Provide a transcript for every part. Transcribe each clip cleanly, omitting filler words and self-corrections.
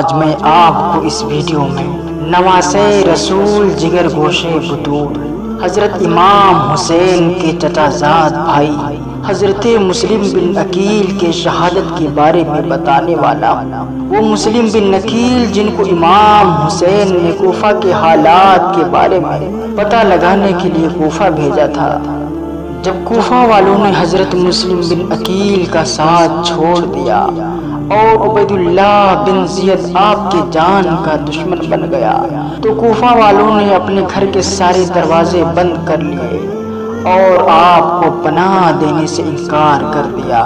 آج میں آپ کو اس ویڈیو میں نواسے رسول جگر گوشے بطور حضرت امام حسین کے چچا زاد بھائی حضرت مسلم بن عقیل کے شہادت کے بارے میں بتانے والا ہوں۔ وہ مسلم بن عقیل جن کو امام حسین نے کوفہ کے حالات کے بارے میں پتہ لگانے کے لیے کوفہ بھیجا تھا۔ جب کوفہ والوں نے حضرت مسلم بن عقیل کا ساتھ چھوڑ دیا اور عبید اللہ بن زید آپ کے جان کا دشمن بن گیا تو کوفہ والوں نے اپنے گھر کے سارے دروازے بند کر لیے اور آپ کو پناہ دینے سے انکار کر دیا۔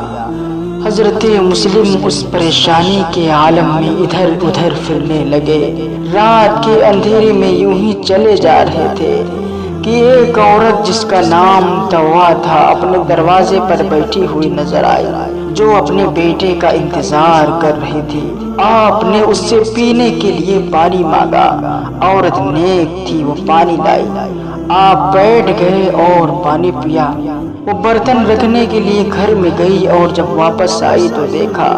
حضرت مسلم اس پریشانی کے عالم میں ادھر ادھر پھرنے لگے۔ رات کے اندھیرے میں یوں ہی چلے جا رہے تھے کہ ایک عورت جس کا نام طوا تھا اپنے دروازے پر بیٹھی ہوئی نظر آئی، جو اپنے بیٹے کا انتظار کر رہی تھی۔ آپ نے اس سے پینے کے لیے پانی مانگا۔ عورت نیک تھی، وہ پانی لائی۔ آپ بیٹھ گئے اور پانی پیا۔ وہ برتن رکھنے کے لیے گھر میں گئی اور جب واپس آئی تو دیکھا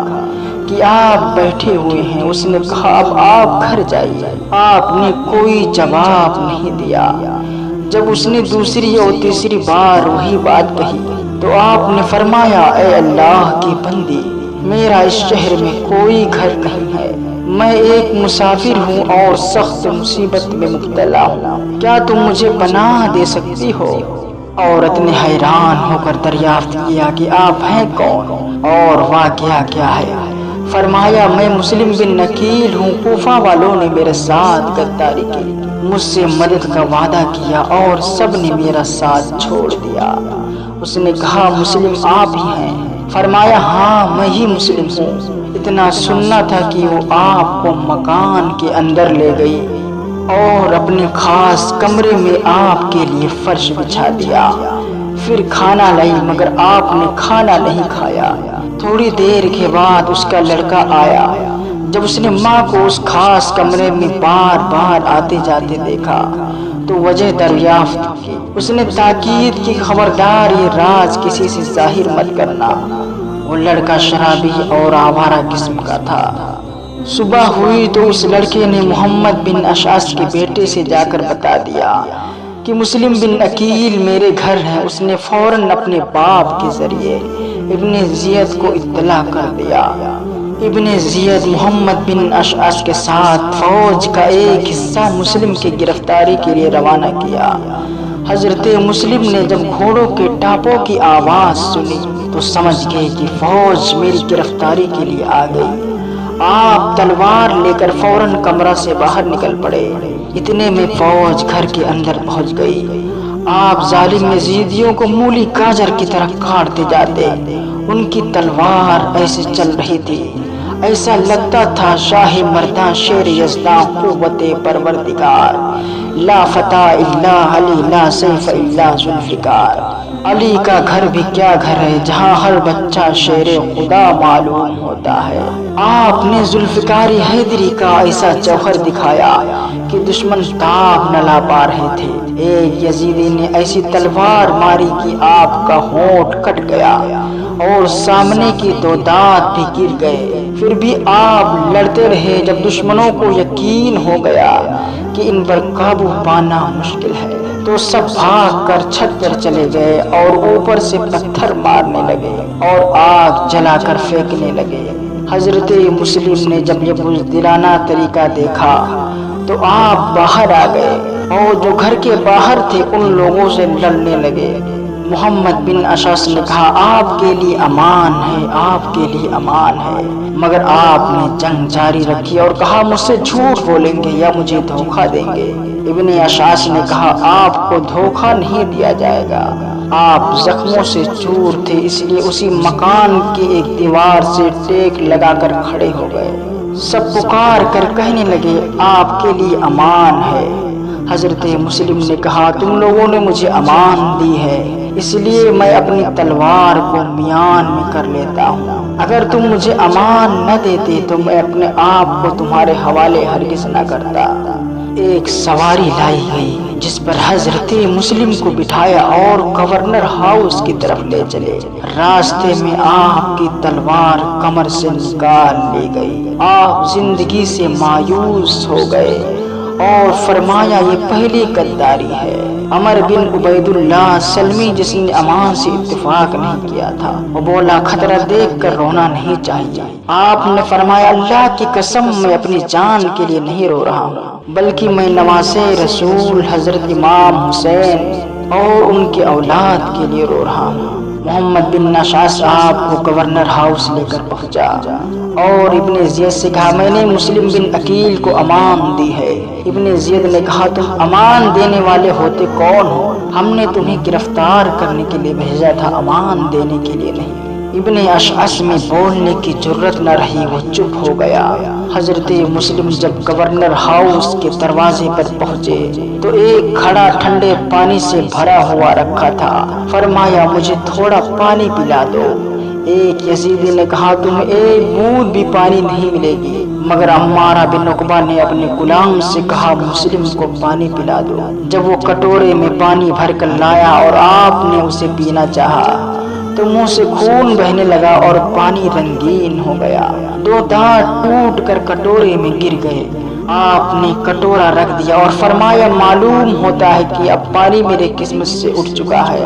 کہ آپ بیٹھے ہوئے ہیں۔ اس نے کہا اب آپ گھر جائیے۔ آپ نے کوئی جواب نہیں دیا۔ جب اس نے دوسری اور تیسری بار وہی بات کہی تو آپ نے فرمایا اے اللہ کی بندی، میرا اس شہر میں کوئی گھر نہیں ہے، میں ایک مسافر ہوں اور سخت مصیبت میں مبتلا ہوں، کیا تم مجھے پناہ دے سکتی ہو؟ عورت نے حیران ہو کر دریافت کیا کہ آپ ہیں کون اور واقعہ کیا ہے؟ فرمایا میں مسلم بن عقیل ہوں، کوفہ والوں نے میرے ساتھ غداری کی، مجھ سے مدد کا وعدہ کیا اور سب نے میرا ساتھ چھوڑ دیا۔ اس نے کہا مسلم آپ ہی ہیں؟ فرمایا ہاں میں ہی مسلم ہوں۔ اتنا سننا تھا کہ وہ آپ کو مکان کے اندر لے گئی اور اپنے خاص کمرے میں آپ کے لیے فرش بچھا دیا، پھر کھانا لائی مگر آپ نے کھانا نہیں کھایا۔ تھوڑی دیر کے بعد اس کا لڑکا آیا۔ جب اس نے ماں کو اس خاص کمرے میں بار بار آتے جاتے دیکھا تو وجہ دریافت کی۔ اس نے تاکید کی خبردار یہ راز کسی سے ظاہر مت کرنا۔ وہ لڑکا شرابی اور آوارہ قسم کا تھا۔ صبح ہوئی تو اس لڑکے نے محمد بن اشعث کے بیٹے سے جا کر بتا دیا کہ مسلم بن عقیل میرے گھر ہے۔ اس نے فوراً اپنے باپ کے ذریعے ابن زید کو اطلاع کر دیا۔ ابن زید محمد بن اشعث کے ساتھ فوج کا ایک حصہ مسلم کی گرفتاری کے لیے روانہ کیا۔ حضرت مسلم نے جب گھوڑوں کے ٹاپوں کی آواز سنی تو سمجھ گئے کہ فوج میری گرفتاری کے لیے آ گئی۔ آپ تلوار لے کر فوراً کمرہ سے باہر نکل پڑے۔ اتنے میں فوج گھر کے اندر پہنچ گئی۔ آپ ظالم یزیدیوں کو مولی گاجر کی طرح کاٹتے جاتے۔ ان کی تلوار ایسے چل رہی تھی ایسا لگتا تھا شاہ مرداں شیر یزداں قوت پروردگار، لا فتح الا علی لا سیف الا ذوالفقار۔ علی کا گھر بھی کیا گھر ہے جہاں ہر بچہ شیر خدا معلوم ہوتا ہے۔ آپ نے ذوالفقار حیدری کا ایسا جوہر دکھایا کہ دشمن تاب نہ لا پا رہے تھے۔ ایک یزیدی نے ایسی تلوار ماری کہ آپ کا ہونٹ کٹ گیا اور سامنے کی دو دانت بھی گر گئے۔ پھر بھی آپ لڑتے رہے۔ جب دشمنوں کو یقین ہو گیا کہ ان پر قابو پانا مشکل ہے تو سب بھاگ کر چھت پر چلے گئے اور اوپر سے پتھر مارنے لگے اور آگ جلا کر پھینکنے لگے۔ حضرت مسلم نے جب یہ بزدلانہ طریقہ دیکھا تو آپ باہر آ گئے اور جو گھر کے باہر تھے ان لوگوں سے لڑنے لگے۔ محمد بن اشعث نے کہا آپ کے لیے امان ہے، آپ کے لیے امان ہے، مگر آپ نے جنگ جاری رکھی اور کہا مجھ سے جھوٹ بولیں گے یا مجھے دھوکہ دیں گے۔ ابن اشعث نے کہا آپ کو دھوکہ نہیں دیا جائے گا، آپ زخموں سے چور تھے اس لیے اسی مکان کی ایک دیوار سے ٹیک لگا کر کھڑے ہو گئے۔ سب پکار کر کہنے لگے آپ کے لیے امان ہے۔ حضرت مسلم نے کہا تم لوگوں نے مجھے امان دی ہے اس لیے میں اپنی تلوار کو میان میں کر لیتا ہوں، اگر تم مجھے امان نہ دیتے تو میں اپنے آپ کو تمہارے حوالے ہرگز نہ کرتا۔ ایک سواری لائی گئی جس پر حضرت مسلم کو بٹھایا اور گورنر ہاؤس کی طرف لے چلے۔ راستے میں آپ کی تلوار کمر سے نکال لی گئی۔ آپ زندگی سے مایوس ہو گئے اور فرمایا یہ پہلی غداری ہے۔ عمر بن عبید اللہ سلمی، جس نے امان سے اتفاق نہیں کیا تھا، وہ بولا خطرہ دیکھ کر رونا نہیں چاہیے۔ آپ نے فرمایا اللہ کی قسم میں اپنی جان کے لیے نہیں رو رہا ہوں، بلکہ میں نواسے رسول حضرت امام حسین اور ان کے اولاد کے لیے رو رہا ہوں۔ محمد بن نشاء صاحب کو گورنر ہاؤس لے کر پہنچا اور ابن زید سے کہا میں نے مسلم بن عقیل کو امان دی ہے۔ ابن زید نے کہا تم امان دینے والے ہوتے کون ہو؟ ہم نے تمہیں گرفتار کرنے کے لیے بھیجا تھا، امان دینے کے لیے نہیں۔ ابن اشعث میں بولنے کی جرت نہ رہی، وہ چپ ہو گیا۔ حضرت مسلم جب گورنر ہاؤس کے دروازے پر پہنچے تو ایک گھڑا ٹھنڈے پانی سے بھرا ہوا رکھا تھا۔ فرمایا مجھے تھوڑا پانی پلا دو۔ ایک یزیدی نے کہا تمہیں ایک بوند بھی پانی نہیں ملے گی، مگر عمارہ بن عقبہ نے اپنے غلام سے کہا مسلم کو پانی پلا دو۔ جب وہ کٹورے میں پانی بھر کر لایا اور آپ نے اسے پینا چاہا تو منہ سے خون بہنے لگا اور پانی رنگین ہو گیا۔ دو دانت ٹوٹ کر کٹورے میں گر گئے۔ آپ نے کٹورا رکھ دیا اور فرمایا معلوم ہوتا ہے کہ اب پانی میرے قسمت سے اٹھ چکا ہے۔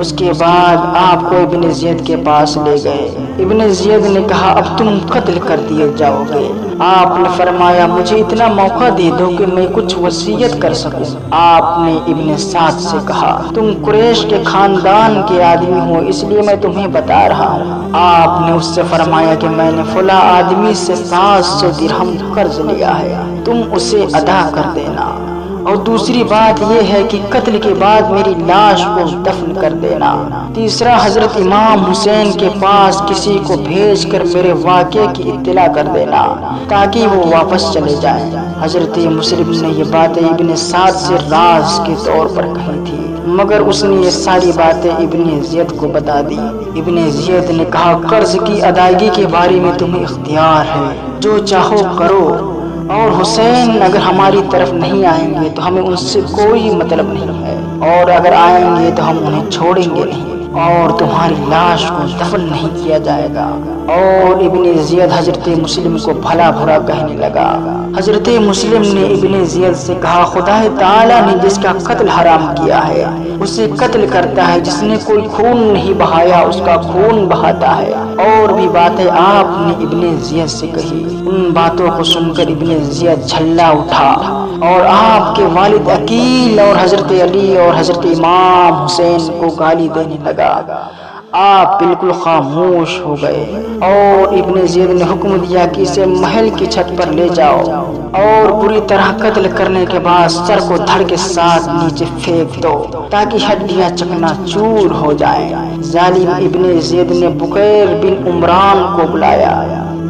اس کے بعد آپ کو ابن زید کے پاس لے گئے۔ ابن زید نے کہا اب تم قتل کر دیے جاؤ گے۔ آپ نے فرمایا مجھے اتنا موقع دے دو کہ میں کچھ وصیت کر سکوں۔ آپ نے ابن سعد سے کہا تم قریش کے خاندان کے آدمی ہو، اس لیے میں تمہیں بتا رہا ہوں۔ آپ نے اس سے فرمایا کہ میں نے فلاں آدمی سے 700 درہم قرض لیا ہے، تم اسے ادا کر دینا، اور دوسری بات یہ ہے کہ قتل کے بعد میری لاش کو دفن کر دینا۔ تیسرا حضرت امام حسین کے پاس کسی کو بھیج کر میرے واقعے کی اطلاع کر دینا تاکہ وہ واپس چلے جائیں۔ حضرت مسلم نے یہ باتیں ابن سعد سے راز کے طور پر کہی تھی، مگر اس نے یہ ساری باتیں ابن زید کو بتا دی۔ ابن زید نے کہا قرض کی ادائیگی کے بارے میں تمہیں اختیار ہے، جو چاہو کرو، اور حسین اگر ہماری طرف نہیں آئیں گے تو ہمیں ان سے کوئی مطلب نہیں ہے، اور اگر آئیں گے تو ہم انہیں چھوڑیں گے نہیں، اور تمہاری لاش کو دفن نہیں کیا جائے گا۔ اور ابن زید حضرت مسلم کو بھلا برا کہنے لگا۔ حضرت مسلم نے ابن زید سے کہا خدا تعالیٰ نے جس کا قتل حرام کیا ہے اسے قتل کرتا ہے، جس نے کوئی خون نہیں بہایا اس کا خون بہاتا ہے۔ اور بھی باتیں آپ نے ابن زید سے کہی۔ ان باتوں کو سن کر ابن زید جھلا اٹھا اور آپ کے والد عقیل اور حضرت علی اور حضرت امام حسین کو گالی دینے لگا۔ آپ بالکل خاموش ہو گئے اور ابن زید نے حکم دیا کہ اسے محل کی چھت پر لے جاؤ اور بری طرح قتل کرنے کے بعد سر کو دھڑ کے ساتھ نیچے پھینک دو تاکہ ہڈیاں چکنا چور ہو جائیں۔ ظالم ابن زید نے بکیر بن عمران کو بلایا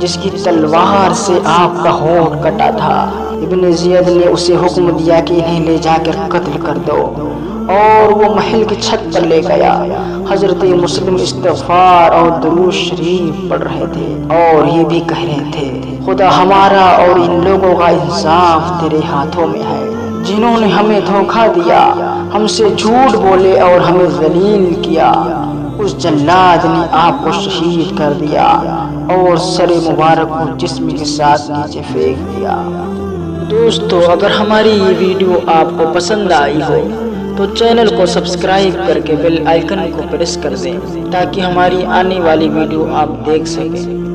جس کی تلوار سے آپ کا ہونٹ کٹا تھا۔ ابن زید نے اسے حکم دیا کہ انہیں لے جا کر قتل کر دو، اور وہ محل کی چھت پر لے گیا۔ حضرت مسلم استغفار اور درود شریف پڑھ رہے تھے اور یہ بھی کہہ رہے تھے خدا ہمارا اور ان لوگوں کا انصاف تیرے ہاتھوں میں ہے، جنہوں نے ہمیں دھوکہ دیا، ہم سے جھوٹ بولے اور ہمیں ذلیل کیا۔ اس جلاد نے آپ کو شہید کر دیا اور سر مبارک کو جسم کے ساتھ نیچے پھینک دیا۔ دوستو اگر ہماری یہ ویڈیو آپ کو پسند آئی ہو تو چینل کو سبسکرائب کر کے بیل آئیکن کو پریس کر دیں تاکہ ہماری آنے والی ویڈیو آپ دیکھ سکیں۔